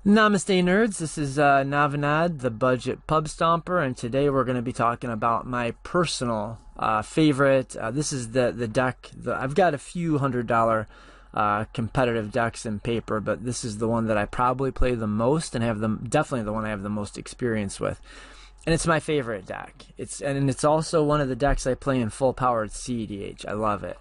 Namaste nerds, this is Navinad, the Budget Pub Stomper, and today we're going to be talking about my personal favorite. This is the deck. I've got a few $100 competitive decks in paper, but this is the one that I probably play the most and definitely the one I have the most experience with. And it's my favorite deck. It's also one of the decks I play in full powered Cedh. I love it.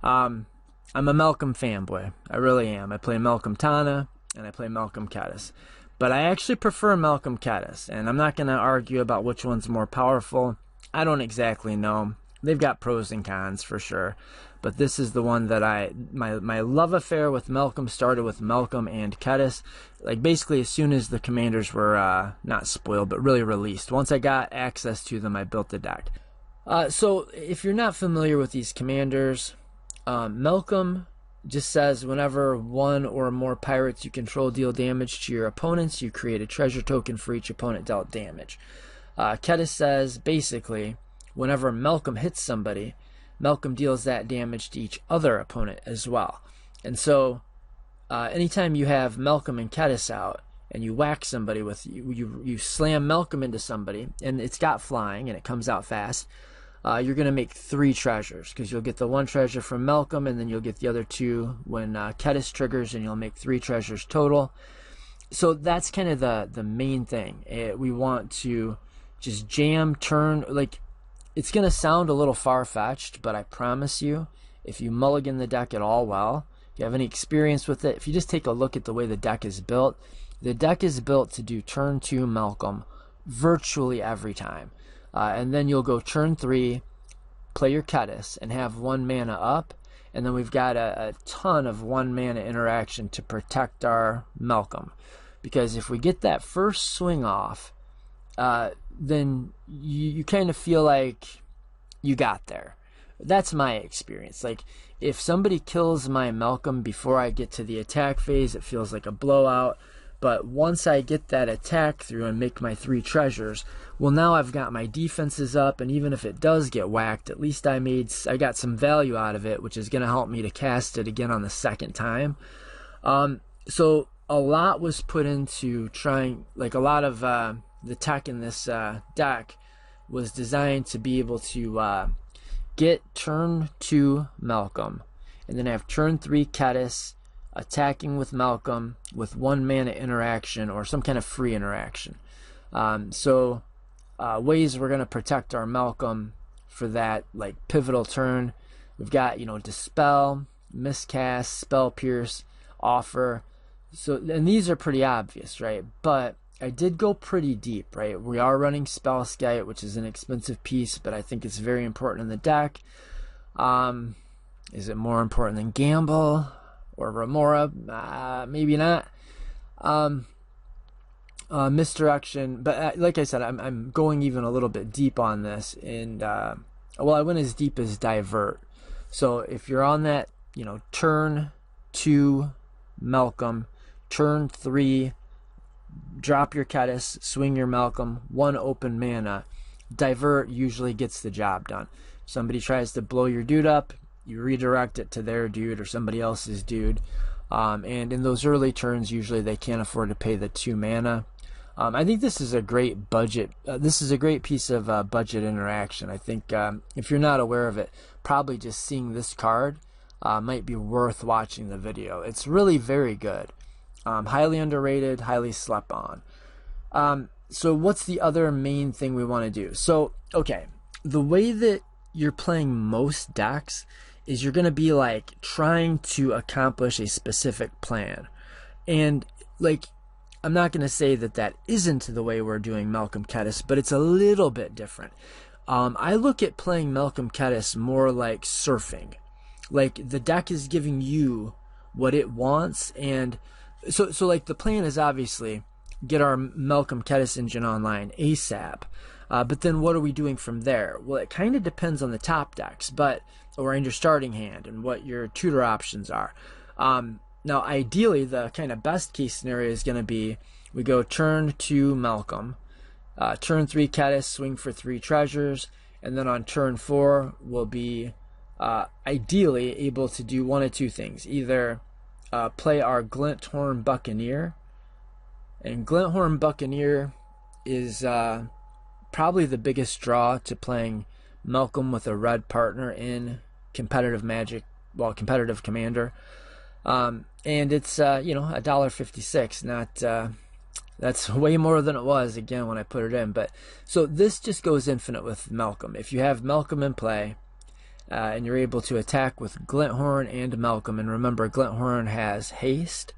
I'm a Malcolm fanboy. I really am. I play Malcolm Tana and I play Malcolm Kediss. But I actually prefer Malcolm Kediss, and I'm not going to argue about which one's more powerful. I don't exactly know. They've got pros and cons for sure. But this is the one that my love affair with Malcolm started with Malcolm and Kediss. Like basically as soon as the commanders were not spoiled, but really released. Once I got access to them, I built the deck. So if you're not familiar with these commanders, Malcolm just says whenever one or more pirates you control deal damage to your opponents, you create a treasure token for each opponent dealt damage. Kediss says basically whenever Malcolm hits somebody, Malcolm deals that damage to each other opponent as well. And so anytime you have Malcolm and Kediss out and you whack somebody with you slam Malcolm into somebody and it's got flying and it comes out fast, you're going to make 3 treasures because you'll get the 1 treasure from Malcolm and then you'll get the other 2 when Kediss triggers, and you'll make 3 treasures total. So that's kind of the main thing. We want to just jam, turn, like it's going to sound a little far-fetched, but I promise you, if you mulligan the deck at all well, if you have any experience with it, if you just take a look at the way the deck is built, the deck is built to do turn 2 Malcolm virtually every time. And then you'll go turn 3, play your Kediss, and have 1 mana up. And then we've got a ton of 1 mana interaction to protect our Malcolm. Because if we get that first swing off, then you kind of feel like you got there. That's my experience. Like, if somebody kills my Malcolm before I get to the attack phase, it feels like a blowout. But once I get that attack through and make my 3 treasures, well, now I've got my defenses up, and even if it does get whacked, at least I got some value out of it, which is going to help me to cast it again on the second time. So a lot was put into trying, like a lot of the tech in this deck was designed to be able to get turn 2 Malcolm, and then have turn 3 Kediss, attacking with Malcolm with 1 mana interaction or some kind of free interaction. Ways we're going to protect our Malcolm for that like pivotal turn. We've got, Dispel, Miscast, Spell Pierce, Offer. And these are pretty obvious, right? But I did go pretty deep, right? We are running Spell Skite, which is an expensive piece, but I think it's very important in the deck. Is it more important than Gamble or Remora? Maybe not. Misdirection, but like I said, I'm going even a little bit deep on this, and I went as deep as Divert. So if you're on that, turn 2 Malcolm, turn 3 drop your Kediss, swing your Malcolm, 1 open mana, Divert usually gets the job done. Somebody tries to blow your dude up, you redirect it to their dude or somebody else's dude. And in those early turns, usually they can't afford to pay the 2 mana. I think this is a great budget. This is a great piece of budget interaction. I think if you're not aware of it, probably just seeing this card might be worth watching the video. It's really very good. Highly underrated, highly slept on. So what's the other main thing we want to do? So, okay, the way that you're playing most decks is you're going to be like trying to accomplish a specific plan. And like, I'm not going to say that isn't the way we're doing Malcolm Kediss, but it's a little bit different. I look at playing Malcolm Kediss more like surfing. Like the deck is giving you what it wants, and so like the plan is obviously get our Malcolm Kediss engine online ASAP. But then what are we doing from there? Well, it kind of depends on the top decks, or in your starting hand and what your tutor options are. Now, ideally, the kind of best case scenario is going to be we go turn 2 Malcolm, turn 3 Kediss, swing for 3 treasures, and then on turn 4 we'll be ideally able to do one of 2 things. Either play our Glinthorn Buccaneer, And Glinthorn Buccaneer is probably the biggest draw to playing Malcolm with a red partner in competitive Magic, well, competitive Commander. And it's you know, $1.56. Not that's way more than it was again when I put it in. But so this just goes infinite with Malcolm. If you have Malcolm in play, and you're able to attack with Glinthorn and Malcolm, and remember Glinthorn has haste.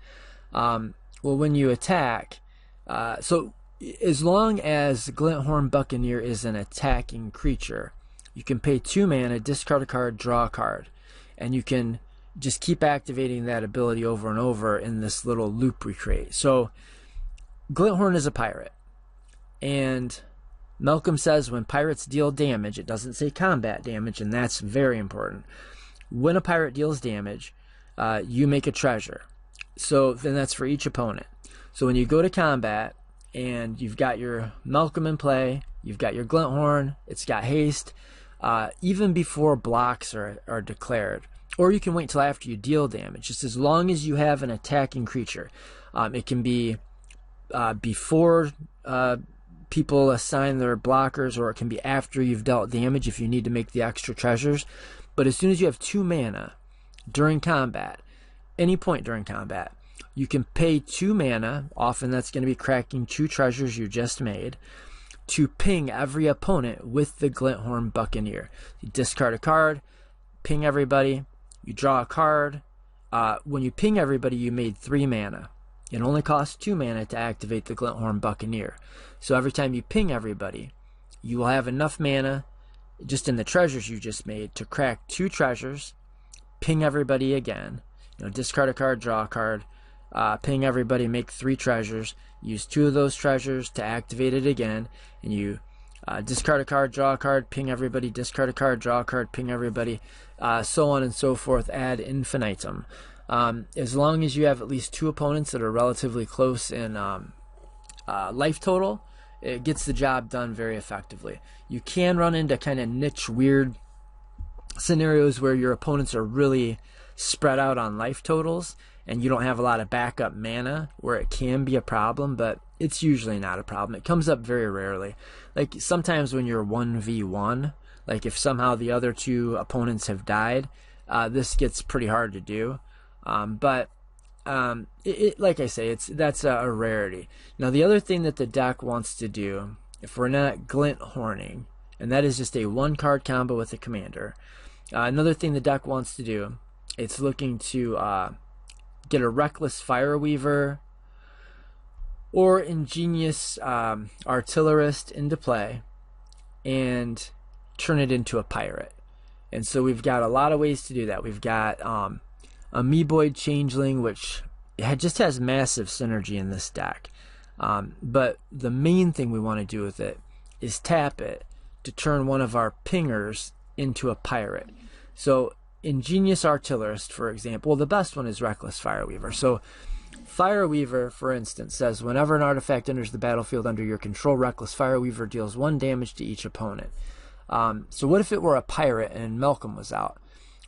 Well, when you attack, so as long as Glinthorn Buccaneer is an attacking creature, you can pay 2 mana, discard a card, draw a card, and you can just keep activating that ability over and over in this little loop we create. So Glinthorn is a pirate, and Malcolm says when pirates deal damage, it doesn't say combat damage, and that's very important. When a pirate deals damage, you make a treasure. So then that's for each opponent. So when you go to combat and you've got your Malcolm in play, you've got your Glinthorn, it's got haste, even before blocks are declared. Or you can wait till after you deal damage, just as long as you have an attacking creature. It can be before people assign their blockers, or it can be after you've dealt damage if you need to make the extra treasures. But as soon as you have 2 mana during combat, any point during combat, you can pay 2 mana, often that's going to be cracking 2 treasures you just made, to ping every opponent with the Glinthorn Buccaneer. You discard a card, ping everybody, you draw a card. When you ping everybody, you made 3 mana. It only costs 2 mana to activate the Glinthorn Buccaneer. So every time you ping everybody, you will have enough mana just in the treasures you just made to crack 2 treasures, ping everybody again, you know, discard a card, draw a card, ping everybody, make 3 treasures, use 2 of those treasures to activate it again, and you discard a card, draw a card, ping everybody, discard a card, draw a card, ping everybody, so on and so forth ad infinitum. As long as you have at least 2 opponents that are relatively close in life total, it gets the job done very effectively. You can run into kind of niche weird scenarios where your opponents are really spread out on life totals and you don't have a lot of backup mana, where it can be a problem, but it's usually not a problem. It comes up very rarely. Like sometimes when you're 1v1, like if somehow the other 2 opponents have died, this gets pretty hard to do. But like I say, that's a rarity. Now the other thing that the deck wants to do, if we're not Glinthorning, and that is just a 1-card combo with a commander, another thing the deck wants to do, it's looking to get a Reckless Fireweaver or Ingenious Artillerist into play and turn it into a pirate. And so we've got a lot of ways to do that. We've got Amoeboid Changeling, which just has massive synergy in this deck. But the main thing we want to do with it is tap it to turn one of our pingers into a pirate. So Ingenious Artillerist, for example, well, the best one is Reckless Fireweaver. So Fireweaver, for instance, says whenever an artifact enters the battlefield under your control, Reckless Fireweaver deals 1 damage to each opponent. So what if it were a pirate and Malcolm was out?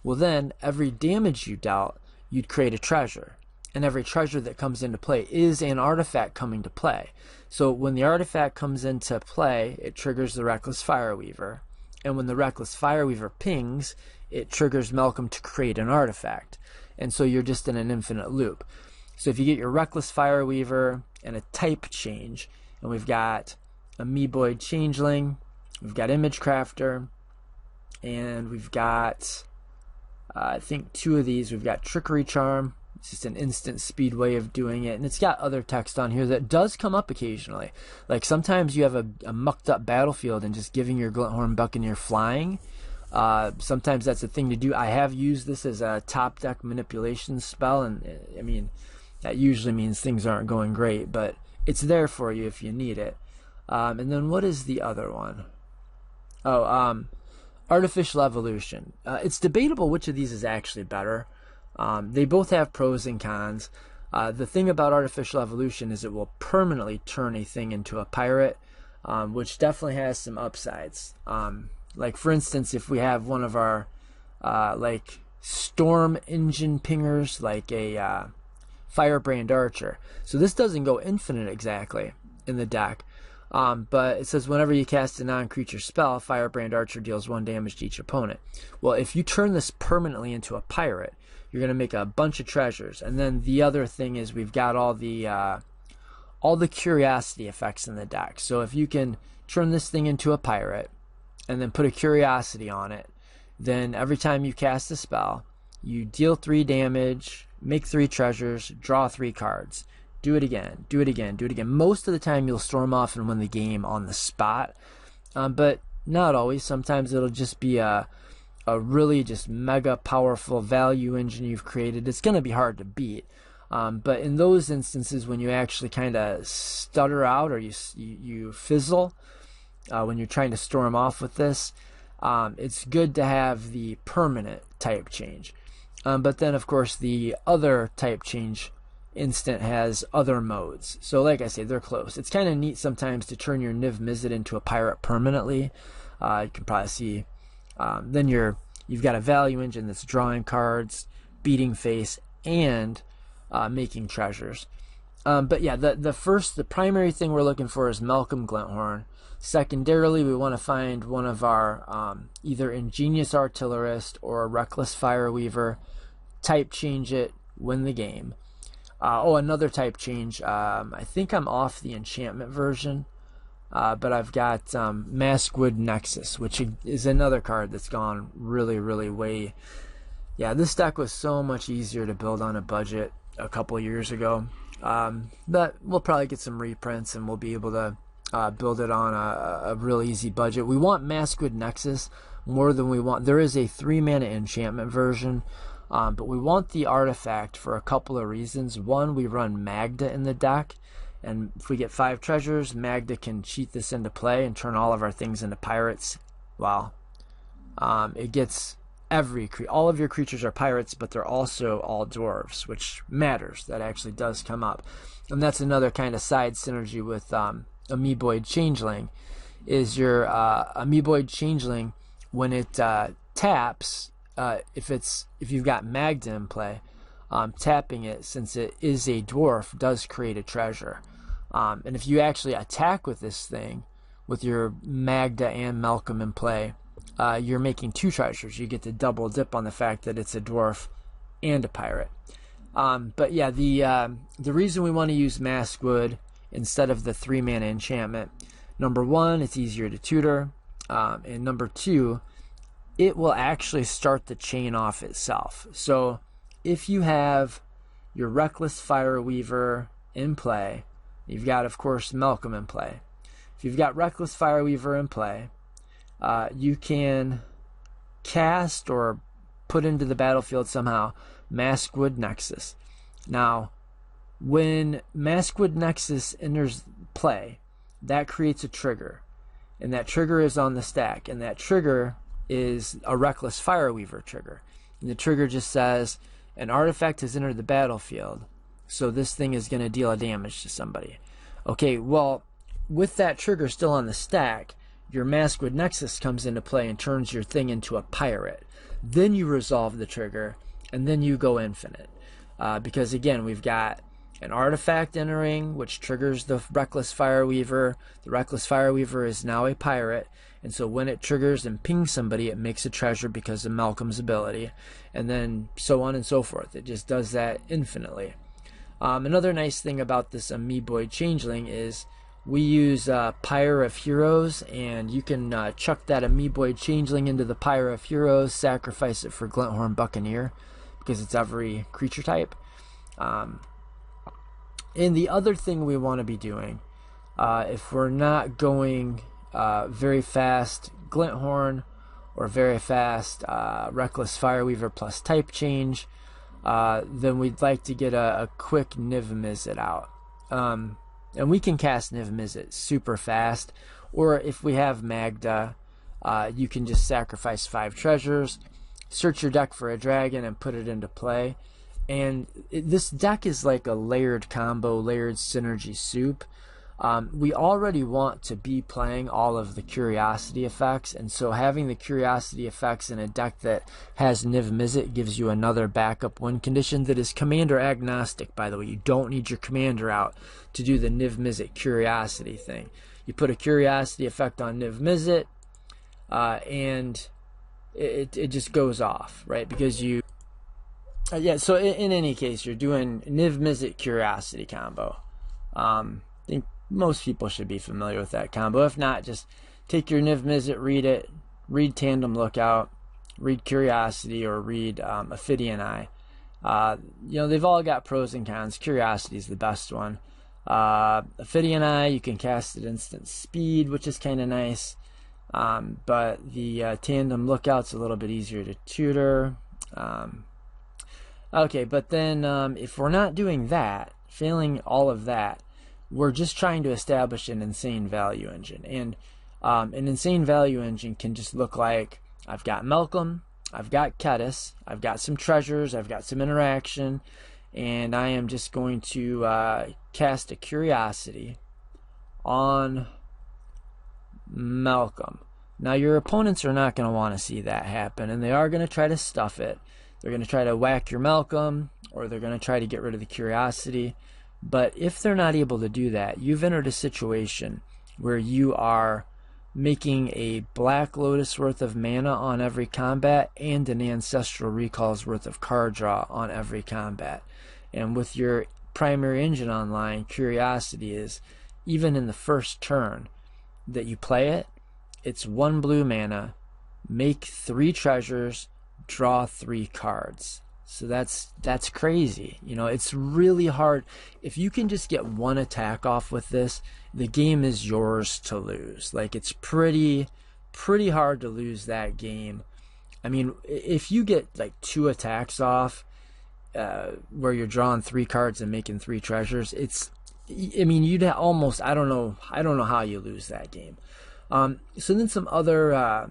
Well, then every damage you dealt, you'd create a treasure. And every treasure that comes into play is an artifact coming to play. So when the artifact comes into play, it triggers the Reckless Fireweaver. And when the Reckless Fireweaver pings, it triggers Malcolm to create an artifact. And so you're just in an infinite loop. So if you get your Reckless Fireweaver and a type change, and we've got Amoeboid Changeling, we've got Image Crafter, and we've got, I think 2 of these. We've got Trickery Charm. It's just an instant speed way of doing it. And it's got other text on here that does come up occasionally. Like sometimes you have a mucked up battlefield and just giving your Glinthorn Buccaneer flying. Sometimes that's a thing to do. I have used this as a top deck manipulation spell, and I mean, that usually means things aren't going great, but it's there for you if you need it. And then what is the other one? Oh, Artificial Evolution. It's debatable which of these is actually better. They both have pros and cons. The thing about Artificial Evolution is it will permanently turn a thing into a pirate, which definitely has some upsides. Like for instance, if we have one of our like storm engine pingers, like a Firebrand Archer. So this doesn't go infinite exactly in the deck, but it says whenever you cast a non-creature spell, Firebrand Archer deals 1 damage to each opponent. Well, if you turn this permanently into a pirate, you're going to make a bunch of treasures. And then the other thing is we've got all the curiosity effects in the deck. So if you can turn this thing into a pirate and then put a curiosity on it, then every time you cast a spell, you deal 3 damage, make 3 treasures, draw 3 cards. Do it again, do it again, do it again. Most of the time you'll storm off and win the game on the spot, but not always. Sometimes it'll just be a really just mega powerful value engine you've created. It's going to be hard to beat. But in those instances when you actually kind of stutter out or you fizzle when you're trying to storm off with this, it's good to have the permanent type change. But then, of course, the other type change instant has other modes. So like I say, they're close. It's kind of neat sometimes to turn your Niv Mizzet into a pirate permanently. You can probably see then you've got a value engine that's drawing cards, beating face, and making treasures. But yeah, the primary thing we're looking for is Malcolm Glinthorn. Secondarily, we want to find one of our either Ingenious Artillerist or Reckless Fireweaver. Type change it, win the game. Another type change. I think I'm off the enchantment version, but I've got Maswood Nexus, which is another card that's gone really, really way. Yeah, this deck was so much easier to build on a budget a couple years ago. But we'll probably get some reprints and we'll be able to build it on a real easy budget. We want Maswood Nexus more than we want. There is a 3-mana enchantment version. But we want the artifact for a couple of reasons. One, we run Magda in the deck, and if we get 5 treasures, Magda can cheat this into play and turn all of our things into pirates. Well, it gets all of your creatures are pirates, but they're also all dwarves, which matters. That actually does come up, and that's another kind of side synergy with Amoeboid Changeling. Is your Amoeboid Changeling, when it taps. If you've got Magda in play, tapping it, since it is a dwarf, does create a treasure. And if you actually attack with this thing, with your Magda and Malcolm in play, you're making 2 treasures. You get to double dip on the fact that it's a dwarf and a pirate. But yeah, the reason we want to use Maswood instead of the 3-mana enchantment, number 1, it's easier to tutor, and number 2, it will actually start the chain off itself. So if you have your Reckless Fireweaver in play, you've got, of course, Malcolm in play. If you've got Reckless Fireweaver in play, you can cast or put into the battlefield somehow Maswood Nexus. Now, when Maswood Nexus enters play, that creates a trigger, and that trigger is on the stack, and that trigger is a Reckless Fireweaver trigger. And the trigger just says an artifact has entered the battlefield, so this thing is going to deal a damage to somebody. Okay, well, with that trigger still on the stack, your Maswood Nexus comes into play and turns your thing into a pirate. Then you resolve the trigger, and then you go infinite. Because again, we've got an artifact entering, which triggers the Reckless Fireweaver. The Reckless Fireweaver is now a pirate, and so when it triggers and pings somebody, it makes a treasure because of Malcolm's ability, and then so on and so forth. It just does that infinitely. Another nice thing about this Amoeboid Changeling is we use Pyre of Heroes, and you can chuck that Amoeboid Changeling into the Pyre of Heroes, sacrifice it for Glinthorn Buccaneer, because it's every creature type. And the other thing we want to be doing, if we're not going very fast Glinthorn or very fast Reckless Fireweaver plus type change, then we'd like to get a quick Niv Mizzet out. And we can cast Niv Mizzet super fast, or if we have Magda, you can just sacrifice 5 treasures, search your deck for a dragon, and put it into play. And this deck is like a layered combo, layered synergy soup. we already want to be playing all of the curiosity effects, and so having the curiosity effects in a deck that has Niv Mizzet gives you another backup win condition that is commander agnostic, by the way. You don't need your commander out to do the Niv Mizzet curiosity thing. You put a curiosity effect on Niv Mizzet, and it just goes off, right? Because you yeah, so in any case, you're doing Niv Mizzet curiosity combo. I think most people should be familiar with that combo. If not, just take your Niv Mizzet, read it, read Tandem Lookout, read Curiosity, or read Ophidian Eye. You know, they've all got pros and cons. Curiosity is the best one. Ophidian Eye, you can cast at instant speed, which is kind of nice. But the Tandem Lookout's a little bit easier to tutor. Okay, but then if we're not doing that, failing all of that, we're just trying to establish an insane value engine. And an insane value engine can just look like, I've got Malcolm, I've got Kediss, I've got some treasures, I've got some interaction, and I am just going to cast a curiosity on Malcolm. Now your opponents are not going to want to see that happen, and they are going to try to stuff it. They're going to try to whack your Malcolm, or they're going to try to get rid of the curiosity. But if they're not able to do that, you've entered a situation where you are making a Black Lotus worth of mana on every combat and an Ancestral Recall's worth of card draw on every combat. And with your primary engine online, Curiosity is, even in the first turn that you play it, it's 1 blue mana, make 3 treasures, draw 3 cards. So that's crazy. You know, it's really hard. If you can just get one attack off with this, the game is yours to lose. Like, it's pretty hard to lose that game. I mean, if you get like 2 attacks off, where you're drawing 3 cards and making 3 treasures, I mean, you'd almost, I don't know how you lose that game. So then some other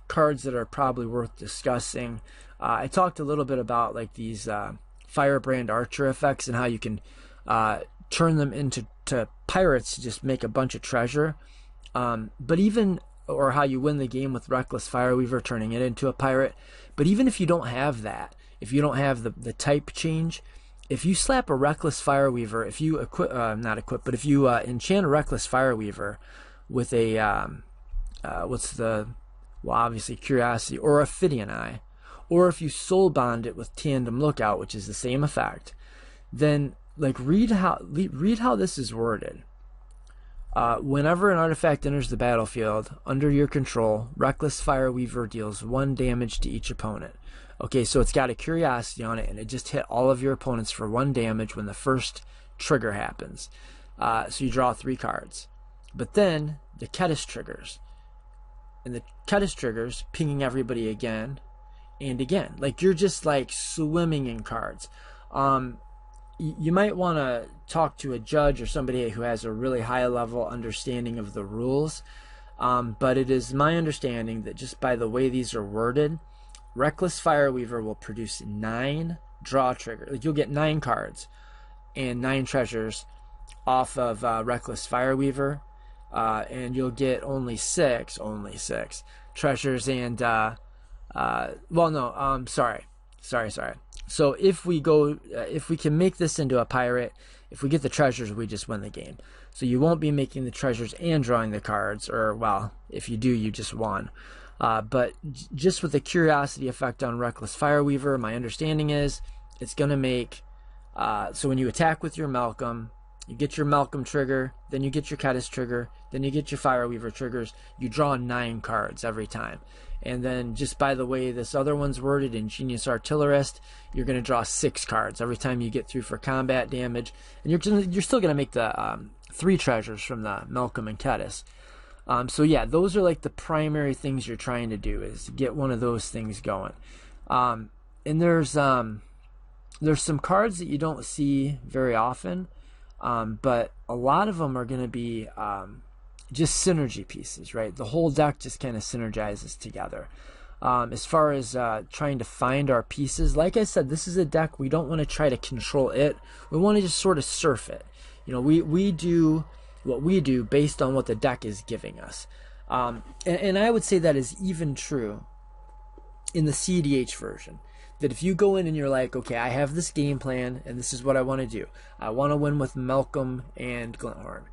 cards that are probably worth discussing. I talked a little bit about like these Firebrand Archer effects and how you can turn them into pirates to just make a bunch of treasure. But even, or how you win the game with Reckless Fireweaver, turning it into a pirate. But even if you don't have that, if you don't have the type change, if you slap a Reckless Fireweaver, if you if you enchant a Reckless Fireweaver with a obviously Curiosity or Ophidian Eye, or if you soul bond it with Tandem Lookout, which is the same effect, then like read how this is worded. Whenever an artifact enters the battlefield under your control, Reckless Fireweaver deals 1 damage to each opponent. Okay, so it's got a Curiosity on it, and it just hit all of your opponents for 1 damage when the first trigger happens. So you draw 3 cards. But then the Kediss triggers. And the Kediss triggers, pinging everybody again and again. Like, you're just like swimming in cards. You might want to talk to a judge or somebody who has a really high level understanding of the rules. But it is my understanding that just by the way these are worded, Reckless Fireweaver will produce 9 draw triggers. Like, you'll get 9 cards and 9 treasures off of Reckless Fireweaver. And you'll get only six treasures and sorry. So if we can make this into a pirate, if we get the treasures, we just win the game. So you won't be making the treasures and drawing the cards, or well, if you do, you just won. But just with the Curiosity effect on Reckless Fireweaver, my understanding is it's going to make so when you attack with your Malcolm, you get your Malcolm trigger, then you get your Kediss trigger, then you get your Fireweaver triggers. You draw 9 cards every time. And then just by the way this other one's worded, Ingenious Artillerist, you're going to draw 6 cards every time you get through for combat damage. And you're still going to make the 3 treasures from the Malcolm and Kediss. So yeah, those are like the primary things you're trying to do, is get one of those things going. And there's some cards that you don't see very often. But a lot of them are going to be just synergy pieces, right? The whole deck just kind of synergizes together. As far as trying to find our pieces, like I said, this is a deck we don't want to try to control it. We want to just sort of surf it. You know, we do what we do based on what the deck is giving us. And I would say that is even true in the CDH version. That if you go in and you're like, okay, I have this game plan and this is what I want to do. I want to win with Malcolm and Glinthorn.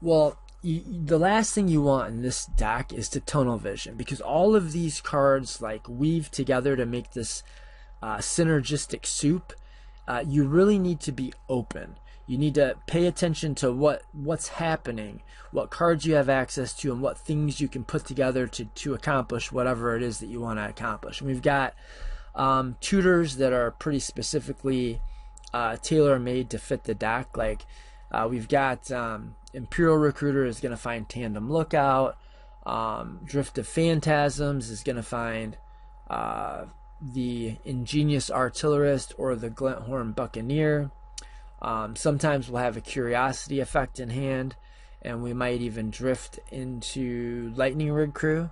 Well, the last thing you want in this deck is to tunnel vision, because all of these cards like weave together to make this synergistic soup. You really need to be open. You need to pay attention to what's happening, what cards you have access to, and what things you can put together to accomplish whatever it is that you want to accomplish. And we've got tutors that are pretty specifically tailor-made to fit the deck. Like we've got Imperial Recruiter is going to find Tandem Lookout. Drift of Phantasms is going to find the Ingenious Artillerist or the Glinthorn Buccaneer. Sometimes we'll have a Curiosity effect in hand, and we might even drift into Lightning Rig Crew.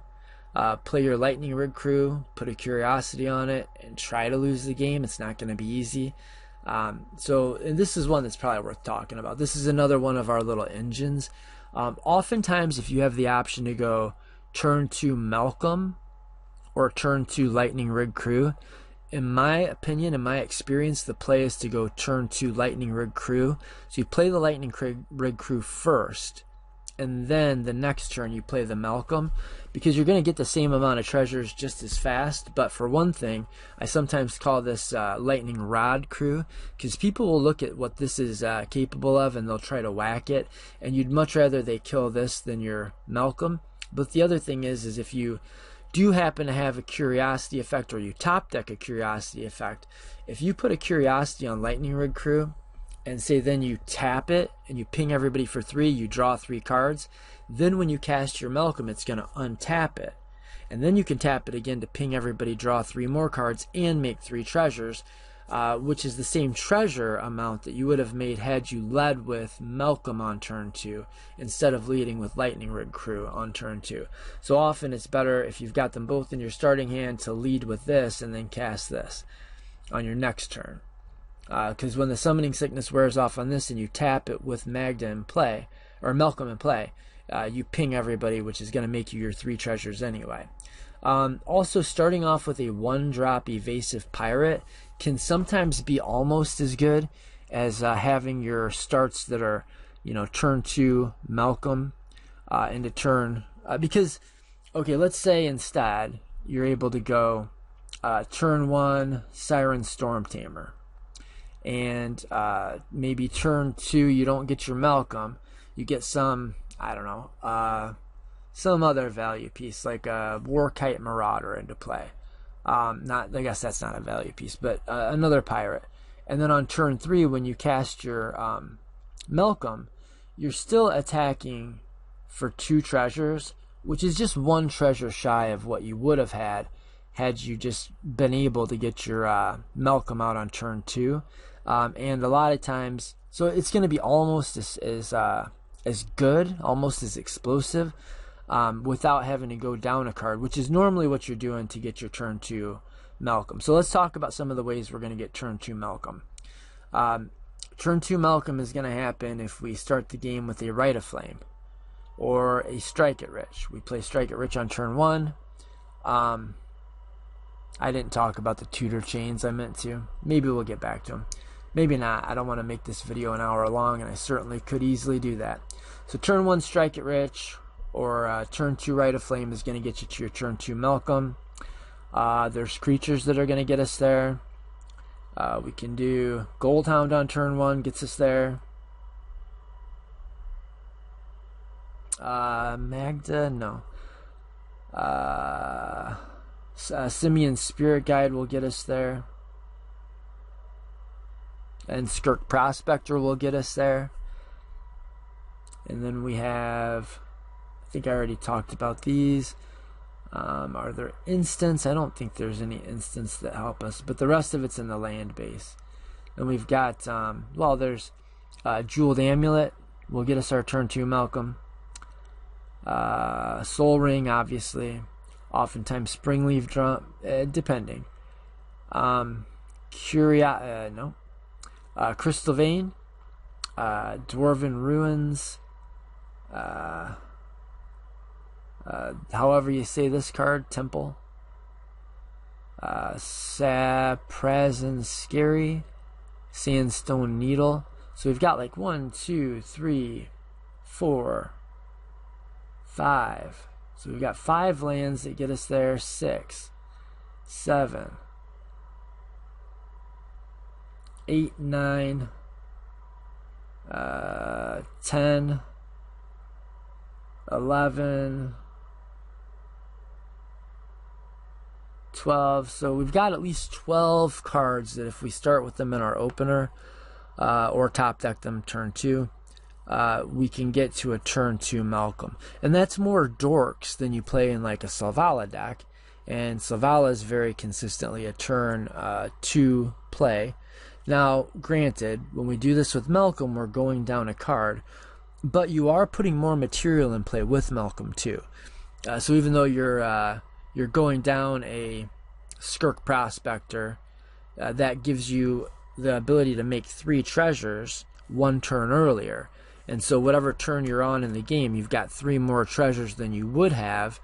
Play your Lightning Rig Crew, put a Curiosity on it, and try to lose the game. It's not going to be easy. And this is one that's probably worth talking about. This is another one of our little engines. Oftentimes, if you have the option to go turn 2 Malcolm or turn 2 Lightning Rig Crew, in my opinion, in my experience, the play is to go turn 2 Lightning Rig Crew. So you play the Lightning Rig Crew first, and then the next turn you play the Malcolm, because you're going to get the same amount of treasures just as fast. But for one thing, I sometimes call this Lightning Rod Crew, because people will look at what this is capable of and they'll try to whack it, and you'd much rather they kill this than your Malcolm. But the other thing is if you do happen to have a Curiosity effect, or you top deck a Curiosity effect, if you put a Curiosity on Lightning Rig Crew and say then you tap it and you ping everybody for 3, you draw 3 cards, then when you cast your Malcolm it's going to untap it, and then you can tap it again to ping everybody, draw 3 more cards, and make 3 treasures, which is the same treasure amount that you would have made had you led with Malcolm on turn 2 instead of leading with Lightning Rig Crew on turn 2. So often it's better, if you've got them both in your starting hand, to lead with this and then cast this on your next turn. Because when the Summoning Sickness wears off on this and you tap it with Magda in play, or Malcolm in play, you ping everybody, which is going to make you your 3 treasures anyway. Also, starting off with a 1-drop Evasive Pirate can sometimes be almost as good as having your starts that are, turn 2 Malcolm into turn, because, okay, let's say instead you're able to go turn 1 Siren Storm Tamer, and maybe turn 2 you don't get your Malcolm, you get some, I don't know, some other value piece like a Warkite Marauder into play. I guess that's not a value piece, but another pirate. And then on turn 3, when you cast your Malcolm, you're still attacking for 2 treasures, which is just 1 treasure shy of what you would have had you just been able to get your Malcolm out on turn 2. And a lot of times, so it's going to be almost as good, almost as explosive, without having to go down a card, which is normally what you're doing to get your turn 2 Malcolm. So let's talk about some of the ways we're going to get turn 2 Malcolm. Turn 2 Malcolm is going to happen if we start the game with a Rite of Flame or a Strike It Rich. We play Strike It Rich on turn 1. I didn't talk about the tutor chains. I meant to. Maybe we'll get back to them. Maybe not. I don't want to make this video an hour long, and I certainly could easily do that. So turn 1 Strike It Rich or turn 2 Rite of Flame is going to get you to your turn 2 Malcolm. There's creatures that are going to get us there. We can do Goldhound on turn 1, gets us there. Magda, no. Simeon's Spirit Guide will get us there. And Skirk Prospector will get us there. And then we have, I think I already talked about these. Are there instants? I don't think there's any instants that help us, but the rest of it's in the land base. And we've got, there's Jeweled Amulet will get us our turn 2 Malcolm. Soul Ring, obviously. Oftentimes Springleaf Drum, depending. Crystal Vein, Dwarven Ruins, however you say this card, Temple. Present Scary, Sandstone Needle. So we've got like 1, 2, 3, 4, 5. So we've got 5 lands that get us there. 6, 7, 8, 9, 10, 11, 12. So we've got at least 12 cards that if we start with them in our opener or top deck them turn 2, we can get to a turn 2 Malcolm. And that's more dorks than you play in like a Selvala deck. And Selvala is very consistently a turn 2 play. Now, granted, when we do this with Malcolm, we're going down a card, but you are putting more material in play with Malcolm too. So even though you're going down a Skirk Prospector, that gives you the ability to make 3 treasures 1 turn earlier. And so whatever turn you're on in the game, you've got 3 more treasures than you would have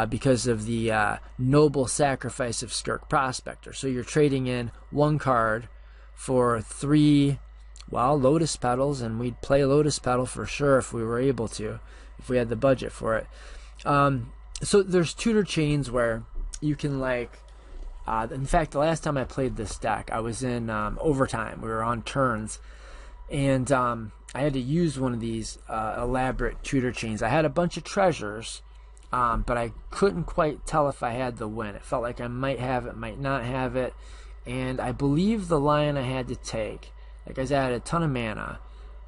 because of the noble sacrifice of Skirk Prospector. So you're trading in 1 card for 3, well, Lotus Petals, and we'd play Lotus Petal for sure if we were able to, if we had the budget for it. So there's tutor chains where you can like, in fact, the last time I played this deck, I was in overtime. We were on turns, and I had to use one of these elaborate tutor chains. I had a bunch of treasures, but I couldn't quite tell if I had the win. It felt like I might have it, might not have it, and I believe the line I had to take, like I said, I had a ton of mana.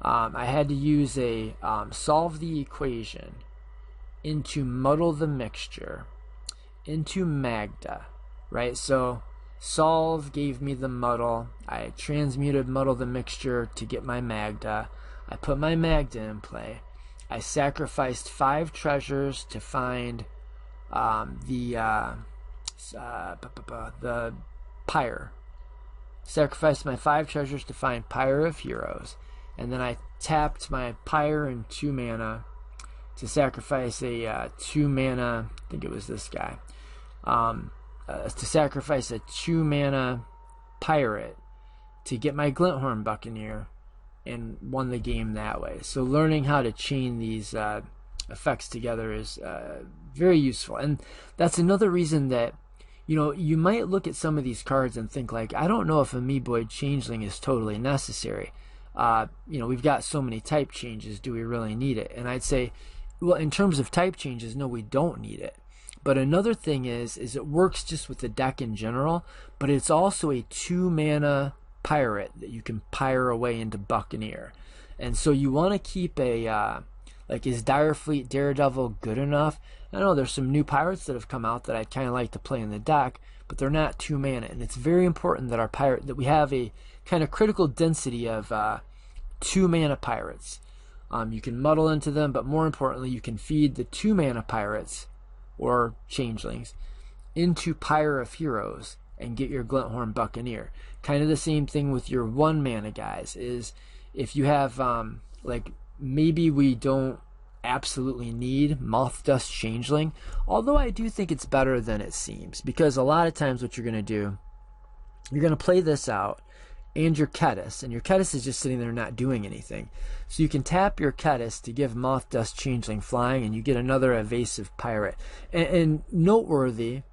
I had to use a solve the equation into muddle the mixture into Magda, right? So solve gave me the muddle. I transmuted muddle the mixture to get my Magda. I put my Magda in play. I sacrificed 5 treasures to find the Pyre. Sacrificed my 5 treasures to find Pyre of Heroes, and then I tapped my Pyre and 2 mana to sacrifice a 2 mana, I think it was this guy, to sacrifice a 2 mana Pirate to get my Glinthorn Buccaneer, and won the game that way. So learning how to chain these effects together is very useful. And that's another reason that, you know, you might look at some of these cards and think like, I don't know if Amoeboid Changeling is totally necessary. You know, we've got so many type changes, do we really need it? And I'd say, well, in terms of type changes, no, we don't need it. But another thing is it works just with the deck in general, but it's also a 2 mana Pirate that you can pyre away into Buccaneer. And so you want to keep a, like, is Direfleet Daredevil good enough? I know there's some new pirates that have come out that I'd kind of like to play in the deck, but they're not 2 mana. And it's very important that our pirate, that we have a kind of critical density of 2 mana pirates. You can muddle into them, but more importantly, you can feed the 2 mana pirates or changelings into Pyre of Heroes and get your Glinthorn Buccaneer. Kind of the same thing with your 1 mana guys, is if you have like, maybe we don't absolutely need Moth Dust Changeling, although I do think it's better than it seems, because a lot of times what you're going to do, you're going to play this out and your Kediss, and your Kediss is just sitting there not doing anything. So you can tap your Kediss to give Moth Dust Changeling flying, and you get another evasive pirate. And noteworthy,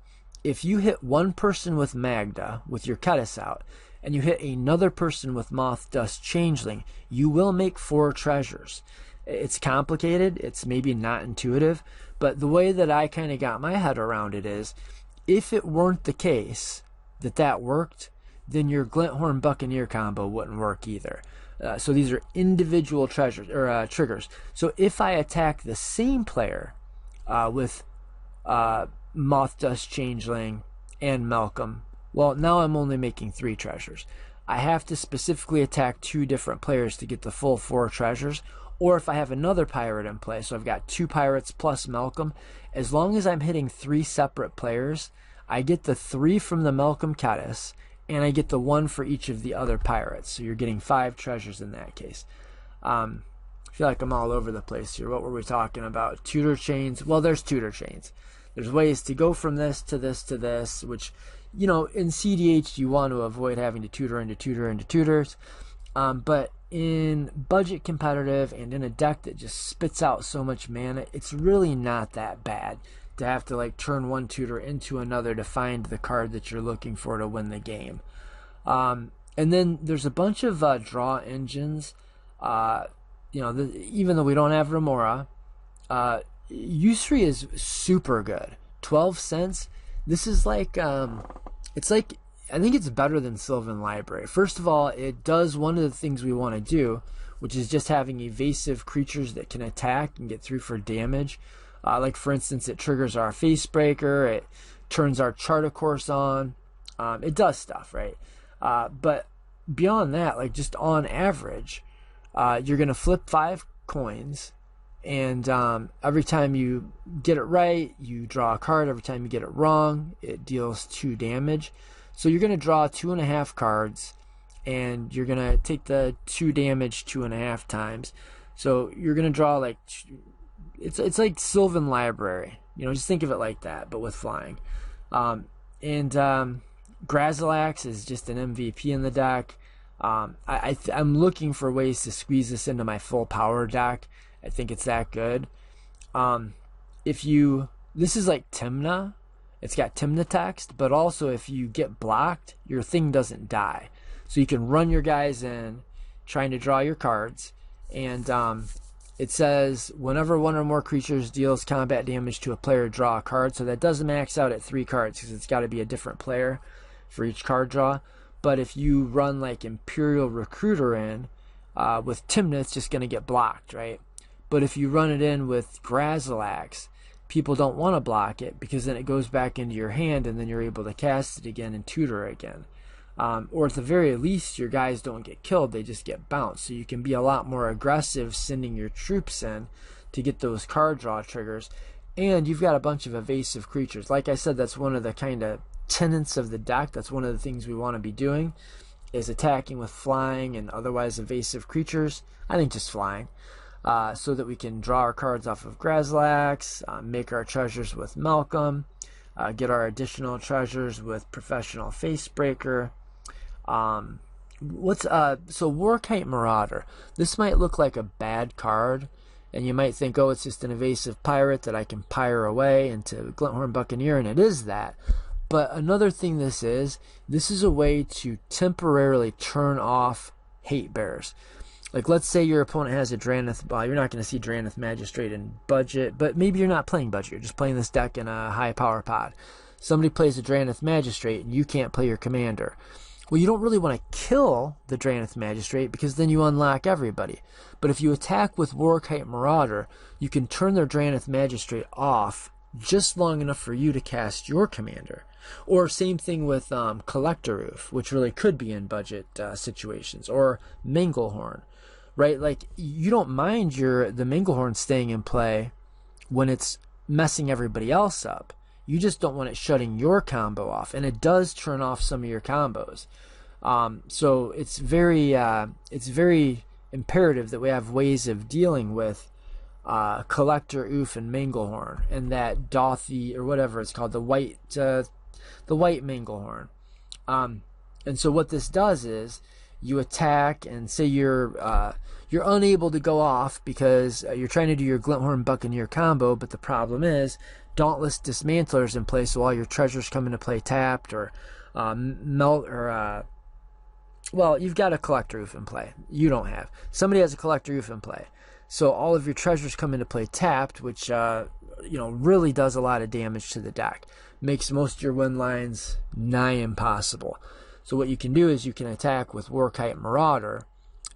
if you hit one person with Magda with your Kediss out, and you hit another person with Moth Dust Changeling, you will make 4 treasures. It's complicated, it's maybe not intuitive, but the way that I kind of got my head around it is, if it weren't the case that that worked, then your Glinthorn Buccaneer combo wouldn't work either. So these are individual treasures or triggers. So if I attack the same player with Moth Dust Changeling and Malcolm, well, now I'm only making 3 treasures. I have to specifically attack 2 different players to get the full 4 treasures. Or if I have another pirate in play, so I've got 2 pirates plus Malcolm, as long as I'm hitting 3 separate players, I get the 3 from the Malcolm Kediss, and I get the 1 for each of the other pirates. So you're getting 5 treasures in that case. feel like I'm all over the place here. What were we talking about? Tutor chains. Well, there's tutor chains. There's ways to go from this to this to this, which, you know, in CDH you want to avoid having to tutor into tutor into tutors. But in budget competitive and in a deck that just spits out so much mana, it's really not that bad to have to like turn one tutor into another to find the card that you're looking for to win the game. And then there's a bunch of draw engines. You know, even though we don't have Remora, Usuri is super good. 12 cents. This is like, it's like, I think it's better than Sylvan Library. First of all, it does one of the things we want to do, which is just having evasive creatures that can attack and get through for damage. Like, for instance, it triggers our Facebreaker, it turns our Chart of Course on. It does stuff, right? But beyond that, like, just on average, you're going to flip 5 coins, and every time you get it right, you draw a card. Every time you get it wrong, it deals 2 damage. So you're going to draw 2.5 cards, and you're going to take the 2 damage 2.5 times. So you're going to draw like, it's like Sylvan Library. You know, just think of it like that, but with flying. Grazilax is just an MVP in the deck. I'm looking for ways to squeeze this into my full power deck. I think it's that good. This is like Tymna. It's got Tymna text, but also if you get blocked, your thing doesn't die. So you can run your guys in trying to draw your cards, and it says whenever one or more creatures deals combat damage to a player, draw a card. So that doesn't max out at 3 cards because it's got to be a different player for each card draw. But if you run like Imperial Recruiter in with Tymna, it's just going to get blocked, right? But if you run it in with Grazilax, people don't want to block it because then it goes back into your hand and then you're able to cast it again and tutor again. Or at the very least, your guys don't get killed, they just get bounced. So you can be a lot more aggressive sending your troops in to get those card draw triggers. And you've got a bunch of evasive creatures. Like I said, that's one of the kind of tenets of the deck. That's one of the things we want to be doing, is attacking with flying and otherwise evasive creatures. I think just flying. So that we can draw our cards off of Grazilax, make our treasures with Malcolm, get our additional treasures with Professional Facebreaker. So Warkite Marauder. This might look like a bad card, and you might think, oh, it's just an evasive pirate that I can pyre away into Glinthorn Buccaneer, and it is that. But another thing this is a way to temporarily turn off hate bears. Like, let's say your opponent has a Drannith. Well, you're not going to see Drannith Magistrate in budget, but maybe you're not playing budget. You're just playing this deck in a high power pod. Somebody plays a Drannith Magistrate, and you can't play your commander. Well, you don't really want to kill the Drannith Magistrate because then you unlock everybody. But if you attack with Warkite Marauder, you can turn their Drannith Magistrate off just long enough for you to cast your commander. Or same thing with Collector Roof, which really could be in budget situations. Or Manglehorn. Right, like you don't mind the Manglehorn staying in play when it's messing everybody else up. You just don't want it shutting your combo off, and it does turn off some of your combos. So it's very imperative that we have ways of dealing with Collector Oof and Manglehorn, and that Dothy or whatever it's called, the white Manglehorn. And so what this does is, you attack and say you're unable to go off because you're trying to do your Glinthorn Buccaneer combo, but the problem is Dauntless Dismantler's in place, so all your treasures come into play tapped, or well, you've got a Collector Roof in play. You don't have. Somebody has a Collector Roof in play, so all of your treasures come into play tapped, which really does a lot of damage to the deck. Makes most of your win lines nigh impossible. So what you can do is you can attack with Warkite Marauder,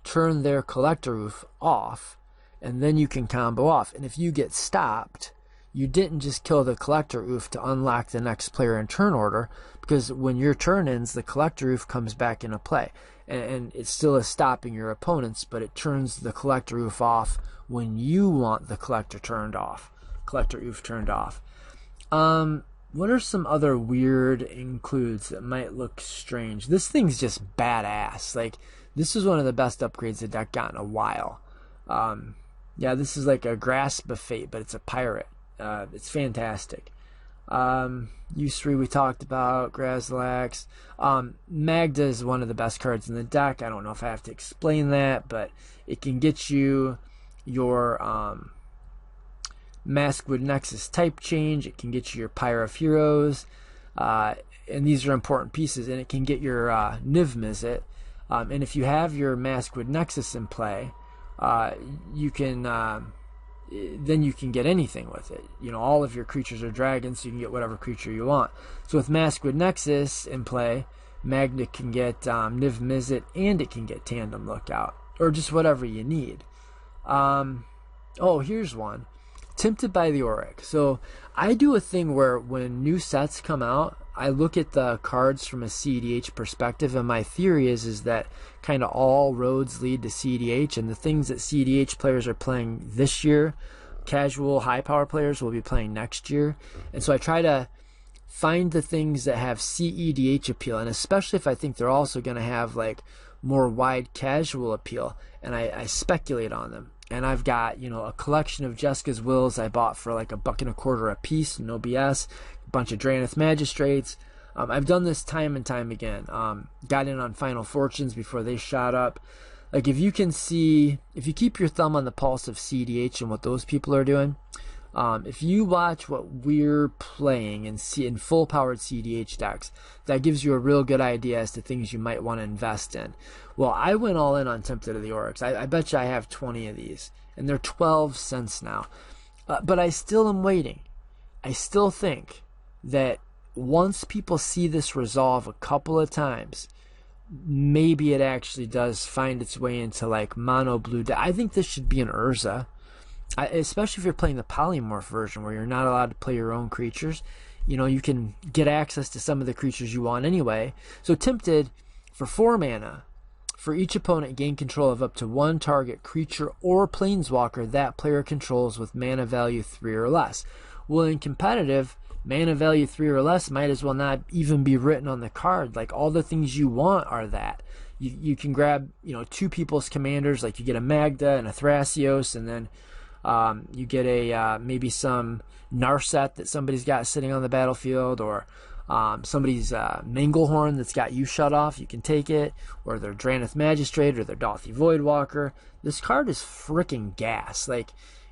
turn their Collector Roof off, and then you can combo off. And if you get stopped, you didn't just kill the Collector Roof to unlock the next player in turn order, because when your turn ends, the Collector Roof comes back into play. And it still is stopping your opponents, but it turns the Collector Roof off when you want the Collector Roof turned off. What are some other weird includes that might look strange? This thing's just badass. Like, this is one of the best upgrades the deck got in a while. Yeah, this is like a Grasp of Fate, but it's a pirate. It's fantastic. U3 we talked about, Grazlax. Magda is one of the best cards in the deck. I don't know if I have to explain that, but it can get you your Maswood Nexus type change. It can get you your Pyre of Heroes. And these are important pieces. And it can get your Niv Mizzet. And if you have your Maswood Nexus in play, you can then you can get anything with it. You know, all of your creatures are dragons, so you can get whatever creature you want. So with Maswood Nexus in play, Magda can get Niv Mizzet, and it can get Tandem Lookout, or just whatever you need. Oh, here's one. Tempted by the Auric. So I do a thing where when new sets come out, I look at the cards from a CEDH perspective, and my theory is that kind of all roads lead to CEDH, and the things that CEDH players are playing this year, casual high power players will be playing next year. And so I try to find the things that have CEDH appeal, and especially if I think they're also going to have like more wide casual appeal, and I speculate on them. And I've got, you know, a collection of Jeska's Wills I bought for like $1.25 a piece, no BS. A bunch of Drannith Magistrates. I've done this time and time again. Got in on Final Fortunes before they shot up. Like, if you can see, if you keep your thumb on the pulse of CDH and what those people are doing, if you watch what we're playing in full powered CDH decks, that gives you a real good idea as to things you might want to invest in. Well, I went all in on Tempted of the Oryx. I bet you I have 20 of these, and they're 12 cents now. But I still am waiting. I still think that once people see this resolve a couple of times, maybe it actually does find its way into like mono blue. I think this should be an Urza. Especially if you're playing the polymorph version where you're not allowed to play your own creatures. You know, you can get access to some of the creatures you want anyway. So Tempted, for 4 mana, for each opponent gain control of up to 1 target creature or planeswalker that player controls with mana value 3 or less. Well, in competitive, mana value 3 or less might as well not even be written on the card. Like, all the things you want are that. You can grab, you know, 2 people's commanders, like you get a Magda and a Thrasios, and then you get a maybe some Narset that somebody's got sitting on the battlefield, or somebody's Manglehorn that's got you shut off. You can take it, or their Drannith Magistrate, or their Dauthi Voidwalker. This card is freaking gas. Like,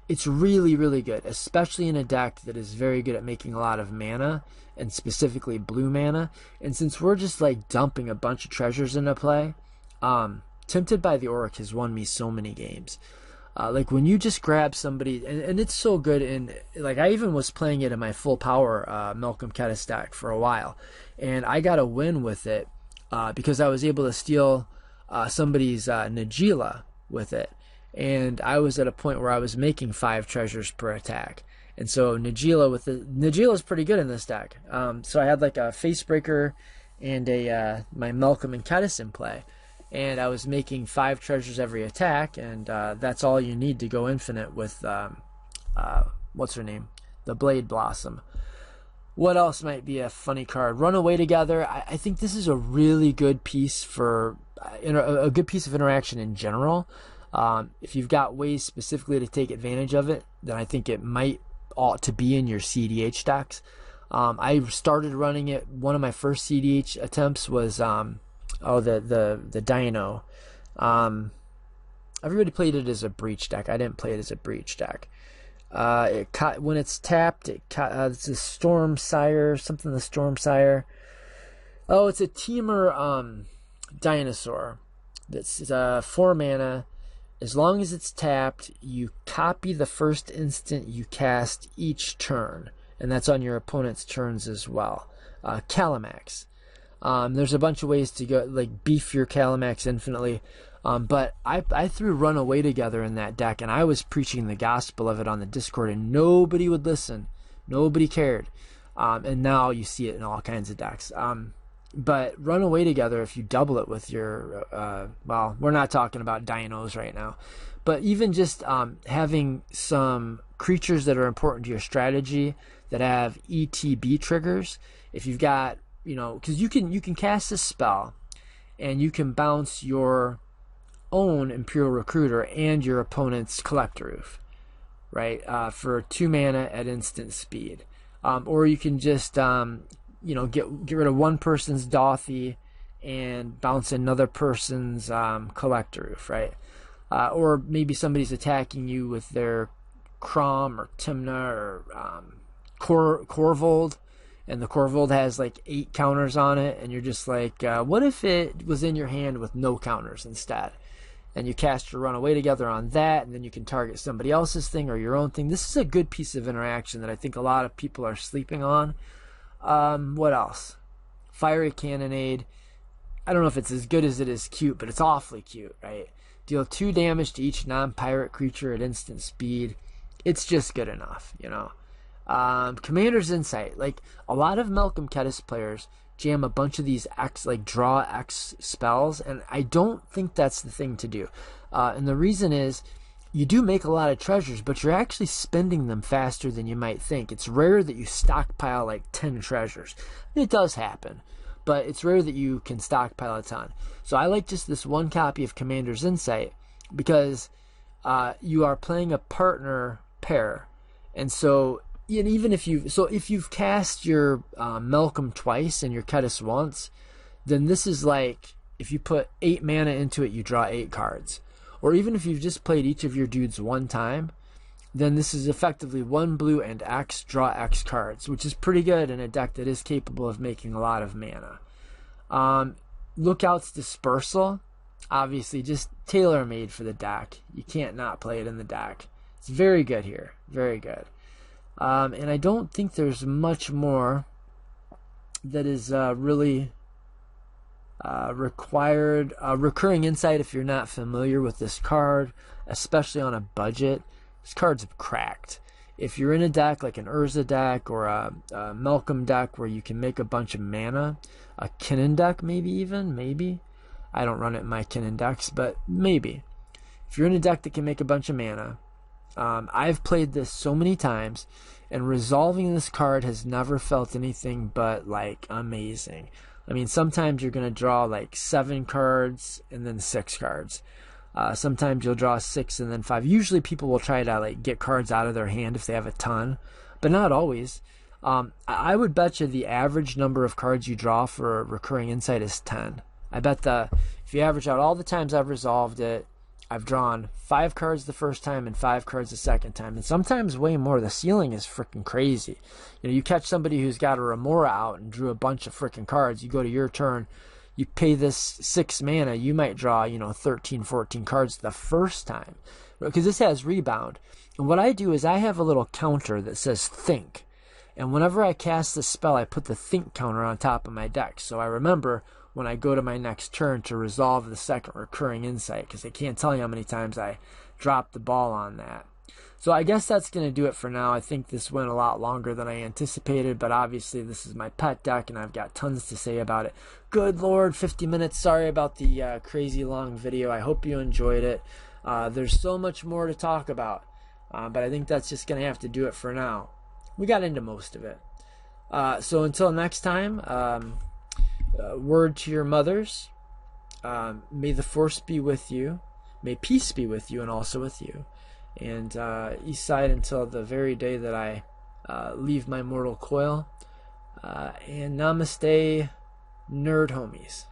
it's really, really good, especially in a deck that is very good at making a lot of mana, and specifically blue mana. And since we're just like dumping a bunch of treasures into play, Tempted by the Auric has won me so many games. Like, when you just grab somebody, and it's so good, and like I even was playing it in my full power Malcolm Kediss deck for a while, and I got a win with it because I was able to steal somebody's Najeela with it, and I was at a point where I was making 5 treasures per attack, and so Najeela is pretty good in this deck. So I had like a Facebreaker and my Malcolm and Kediss in play. And I was making 5 treasures every attack, and that's all you need to go infinite with, what's her name? The Blade Blossom. What else might be a funny card? Run Away Together. I think this is a really good piece for, a good piece of interaction in general. If you've got ways specifically to take advantage of it, then I think it ought to be in your CDH decks. I started running it, one of my first CDH attempts was, the Dino. Everybody played it as a Breach deck. I didn't play it as a Breach deck. When it's tapped, it's a Storm Sire, something the Storm Sire. Oh, it's a Teamer Dinosaur. That's 4 mana. As long as it's tapped, you copy the first instant you cast each turn, and that's on your opponent's turns as well. Calamax. There's a bunch of ways to go, like beef your Calamax infinitely, but I threw Run Away Together in that deck, and I was preaching the gospel of it on the Discord, and nobody would listen. Nobody cared. And now you see it in all kinds of decks. But Run Away Together, if you double it with your, well, we're not talking about dinos right now, but even just having some creatures that are important to your strategy that have ETB triggers, if you've got, you know, because you can cast a spell, and you can bounce your own Imperial Recruiter and your opponent's Collector Roof, right? For 2 mana at instant speed. Or you can just you know, get rid of one person's Dothy and bounce another person's Collector Roof, right? Or maybe somebody's attacking you with their Crom or Timna or Corvold, and the Corvold has like 8 counters on it, and you're just like, what if it was in your hand with no counters instead? And you cast your Runaway Together on that, and then you can target somebody else's thing or your own thing. This is a good piece of interaction that I think a lot of people are sleeping on. What else? Fiery Cannonade. I don't know if it's as good as it is cute, but it's awfully cute, right? Deal 2 damage to each non-pirate creature at instant speed. It's just good enough, you know. Commander's Insight. Like, a lot of Malcolm Kediss players jam a bunch of these X, like draw X spells, and I don't think that's the thing to do. And the reason is, you do make a lot of treasures, but you're actually spending them faster than you might think. It's rare that you stockpile like 10 treasures. It does happen, but it's rare that you can stockpile a ton. So I like just this 1 copy of Commander's Insight because you are playing a partner pair, and so even if you've cast your Malcolm twice and your Kediss once, then this is like if you put 8 mana into it, you draw 8 cards. Or even if you've just played each of your dudes 1 time, then this is effectively 1 blue and X, draw X cards, which is pretty good in a deck that is capable of making a lot of mana. Lookout's Dispersal, obviously just tailor-made for the deck. You can't not play it in the deck. It's very good here, very good. And I don't think there's much more that is really required. Recurring Insight, if you're not familiar with this card, especially on a budget, this card's cracked. If you're in a deck like an Urza deck or a Malcolm deck where you can make a bunch of mana, a Kinnan deck maybe. I don't run it in my Kinnan decks, but maybe. If you're in a deck that can make a bunch of mana, I've played this so many times, and resolving this card has never felt anything but like amazing. I mean, sometimes you're going to draw like 7 cards and then 6 cards. Sometimes you'll draw 6 and then 5. Usually people will try to like get cards out of their hand if they have a ton, but not always. I would bet you the average number of cards you draw for Recurring Insight is 10. I bet if you average out all the times I've resolved it, I've drawn 5 cards the first time and 5 cards the second time, and sometimes way more. The ceiling is freaking crazy. You know, you catch somebody who's got a Remora out and drew a bunch of freaking cards. You go to your turn, you pay this 6 mana, you might draw, you know, 13, 14 cards the first time, because this has Rebound. And what I do is I have a little counter that says Think, and whenever I cast this spell, I put the Think counter on top of my deck, so I remember when I go to my next turn to resolve the second Recurring Insight, because I can't tell you how many times I dropped the ball on that. So I guess that's going to do it for now. I think this went a lot longer than I anticipated, but obviously this is my pet deck, and I've got tons to say about it. Good Lord, 50 minutes. Sorry about the crazy long video. I hope you enjoyed it. There's so much more to talk about, but I think that's just going to have to do it for now. We got into most of it. So until next time, word to your mothers, may the force be with you, may peace be with you and also with you, and east side until the very day that I leave my mortal coil, and namaste, nerd homies.